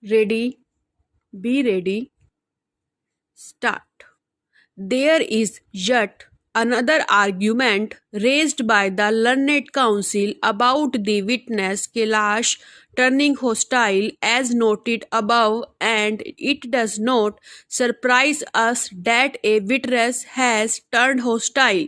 Ready, be ready, start. There is yet another argument raised by the learned counsel about the witness Kailash turning hostile as noted above, and it does not surprise us that a witness has turned hostile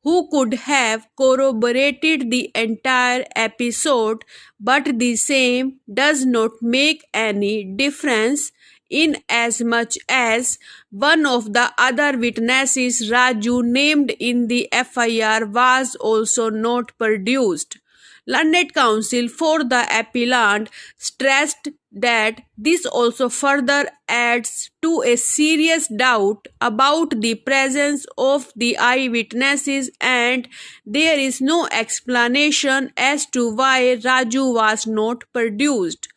who could have corroborated the entire episode, but the same does not make any difference in as much as one of the other witnesses, Raju, named in the FIR, was also not produced. Learned counsel for the appellant stressed that this also further adds to a serious doubt about the presence of the eyewitnesses, and there is no explanation as to why Raju was not produced.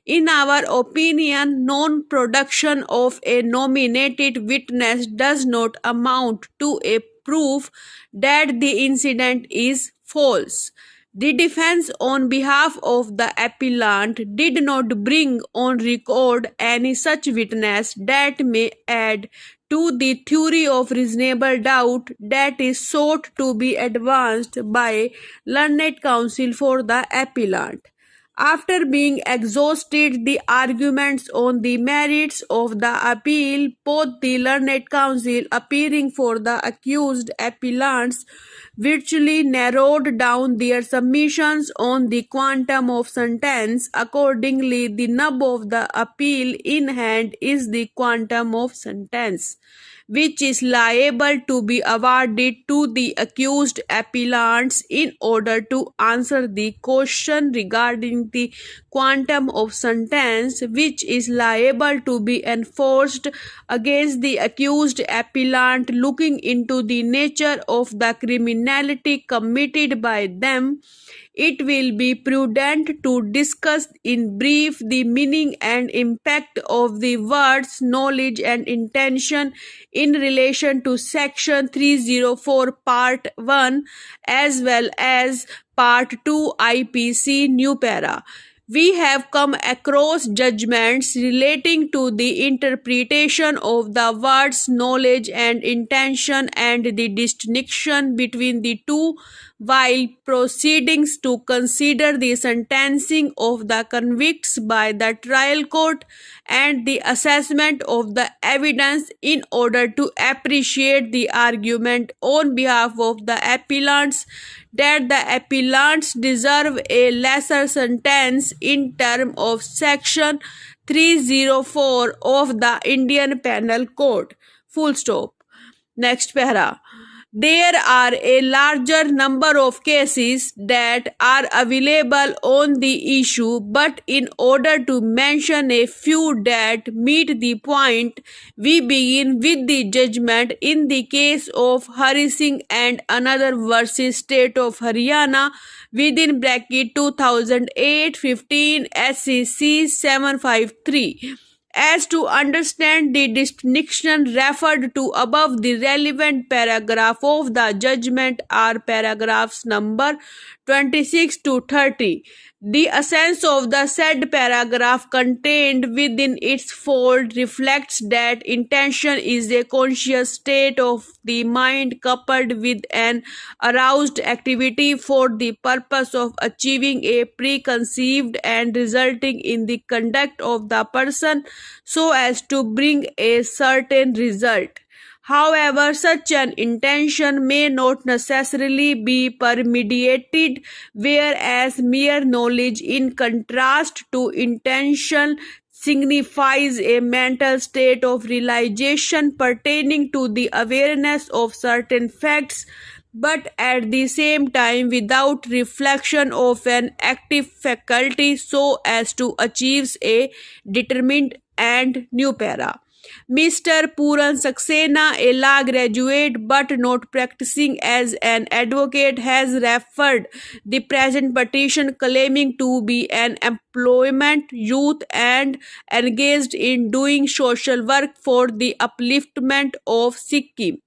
In our opinion, non-production of a nominated witness does not amount to a proof that the incident is false. The defense on behalf of the appellant did not bring on record any such witness that may add to the theory of reasonable doubt that is sought to be advanced by learned counsel for the appellant. After being exhausted the arguments on the merits of the appeal, both the learned counsel appearing for the accused appellants virtually narrowed down their submissions on the quantum of sentence. Accordingly, the nub of the appeal in hand is the quantum of sentence which is liable to be awarded to the accused appellants. In order to answer the question regarding the quantum of sentence which is liable to be enforced against the accused appellant, looking into the nature of the criminality committed by them, it will be prudent to discuss in brief the meaning and impact of the words knowledge and intention in relation to Section 304 Part 1 as well as Part 2 IPC New Para. We have come across judgments relating to the interpretation of the words knowledge and intention and the distinction between the two while proceedings to consider the sentencing of the convicts by the trial court and the assessment of the evidence. In order to appreciate the argument on behalf of the appellants that the appellants deserve a lesser sentence in terms of Section 304 of the Indian Penal Code. Full stop. Next para. There are a larger number of cases that are available on the issue, but in order to mention a few that meet the point, we begin with the judgment in the case of Hari Singh and another versus State of Haryana within bracket 2008-15 SCC 753. As to understand the distinction referred to above, the relevant paragraph of the judgment are paragraphs number 26 to 30. The essence of the said paragraph contained within its fold reflects that intention is a conscious state of the mind coupled with an aroused activity for the purpose of achieving a preconceived and resulting in the conduct of the person so as to bring a certain result. However, such an intention may not necessarily be premeditated, whereas mere knowledge, in contrast to intention, signifies a mental state of realization pertaining to the awareness of certain facts, but at the same time without reflection of an active faculty so as to achieve a determined and new para. Mr. Puran Saxena, a law graduate but not practicing as an advocate, has referred the present petition claiming to be an employment youth and engaged in doing social work for the upliftment of Sikkim.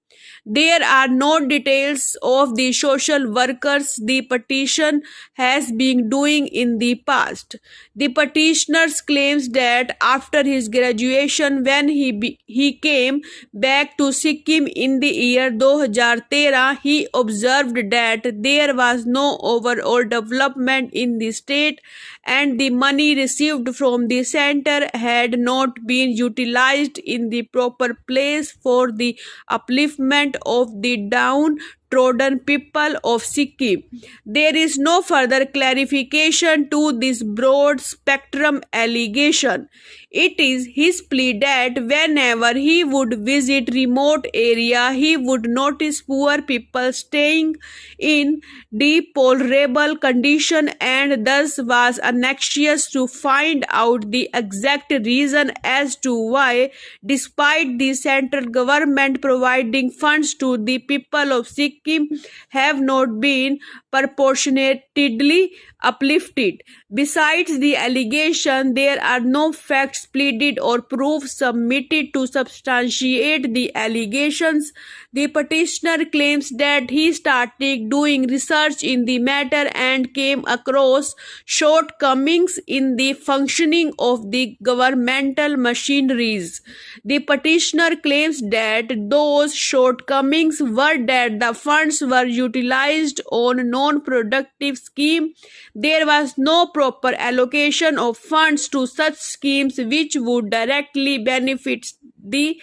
There are no details of the social workers the petition has been doing in the past. The petitioner claims that after his graduation, when he came back to Sikkim in the year 2013, he observed that there was no overall development in the state and the money received from the center had not been utilized in the proper place for the upliftment of the downtrodden people of Sikkim. There is no further clarification to this broad spectrum allegation. It is his plea that whenever he would visit remote area, he would notice poor people staying in deplorable condition and thus was anxious to find out the exact reason as to why, despite the central government providing funds to the people of Sikkim, have not been proportionately uplifted. Besides the allegation, there are no facts pleaded or proof submitted to substantiate the allegations. The petitioner claims that he started doing research in the matter and came across shortcomings in the functioning of the governmental machineries. The petitioner claims that those shortcomings were that the funds were utilized on non-productive schemes. There was no proper allocation of funds to such schemes which would directly benefit the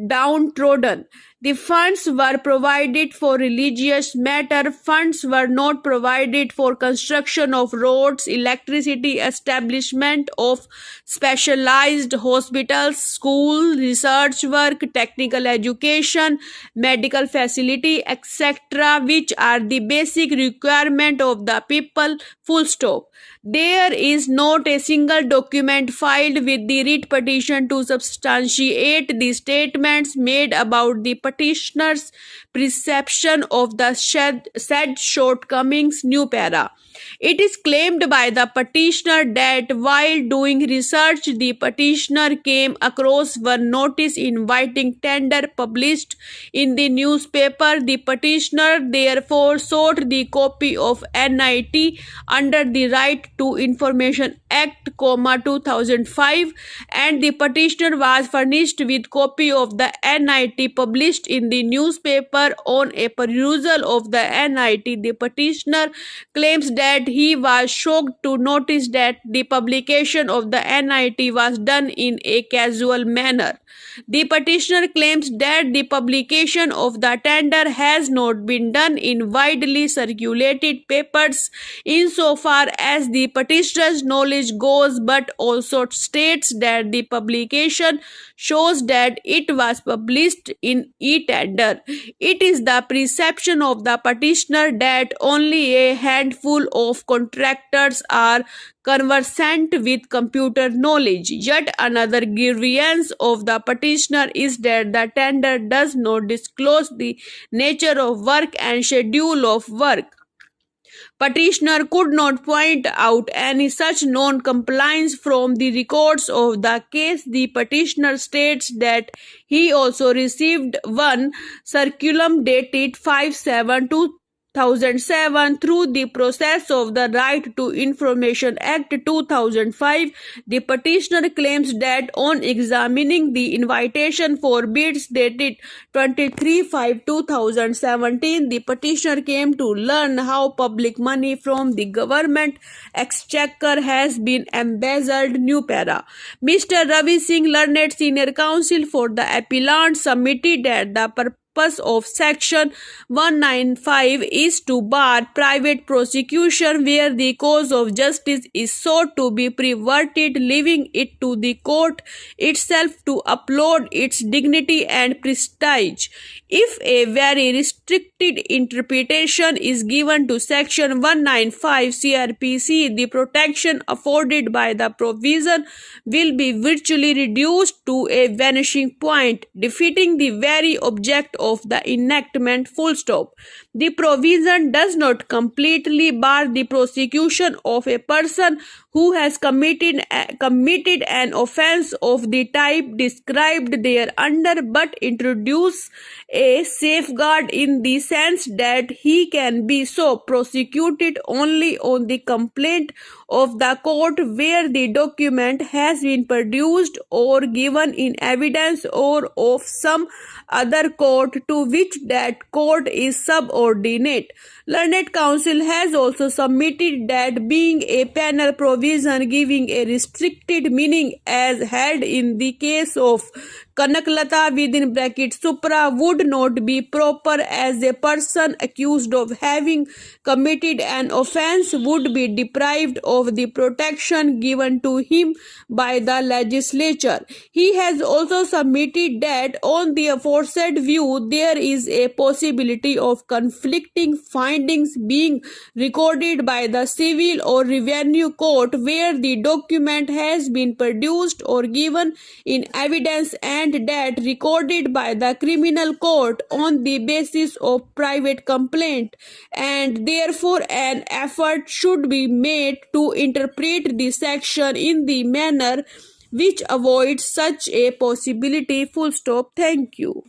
downtrodden. The funds were provided for religious matter. Funds were not provided for construction of roads, electricity, establishment of specialized hospitals, school, research work, technical education, medical facility, etc., which are the basic requirement of the people. Full stop. There is not a single document filed with the writ petition to substantiate the statements made about the petitioner's perception of the said shortcomings. New para. It is claimed by the petitioner that while doing research, the petitioner came across one notice inviting tender published in the newspaper. The petitioner therefore sought the copy of NIT under the Right to Information Act, 2005, and the petitioner was furnished with copy of the NIT published in the newspaper. On a perusal of the NIT, the petitioner claims that he was shocked to notice that the publication of the NIT was done in a casual manner. The petitioner claims that the publication of the tender has not been done in widely circulated papers insofar as the petitioner's knowledge goes, but also states that the publication shows that it was published in e-tender. It is the perception of the petitioner that only a handful of contractors are conversant with computer knowledge. Yet another grievance of the petitioner is that the tender does not disclose the nature of work and schedule of work. Petitioner could not point out any such non-compliance from the records of the case. The petitioner states that he also received one circulum dated 5/7/2007 through the process of the Right to Information Act 2005. The petitioner claims that on examining the invitation for bids dated 23/5/2017, the petitioner came to learn how public money from the government exchequer has been embezzled. New para. Mr. Ravi Singh, learned senior counsel for the appellant, submitted that the purpose of section 195 is to bar private prosecution where the cause of justice is sought to be perverted, leaving it to the court itself to uphold its dignity and prestige. If a very restricted interpretation is given to section 195 CRPC, the protection afforded by the provision will be virtually reduced to a vanishing point, defeating the very object of the enactment. Full stop. The provision does not completely bar the prosecution of a person who has committed an offense of the type described thereunder, but introduce a safeguard in the sense that he can be so prosecuted only on the complaint of the court where the document has been produced or given in evidence, or of some other court to which that court is subordinate. Learned Counsel has also submitted that being a penal provision giving a restricted meaning as had in the case of Kanaklata within bracket Supra would not be proper, as a person accused of having committed an offence would be deprived of the protection given to him by the legislature. He has also submitted that on the aforesaid view there is a possibility of conflicting findings being recorded by the civil or revenue court where the document has been produced or given in evidence, and that recorded by the criminal court on the basis of private complaint, and therefore an effort should be made to interpret the section in the manner which avoids such a possibility. Full stop. Thank you.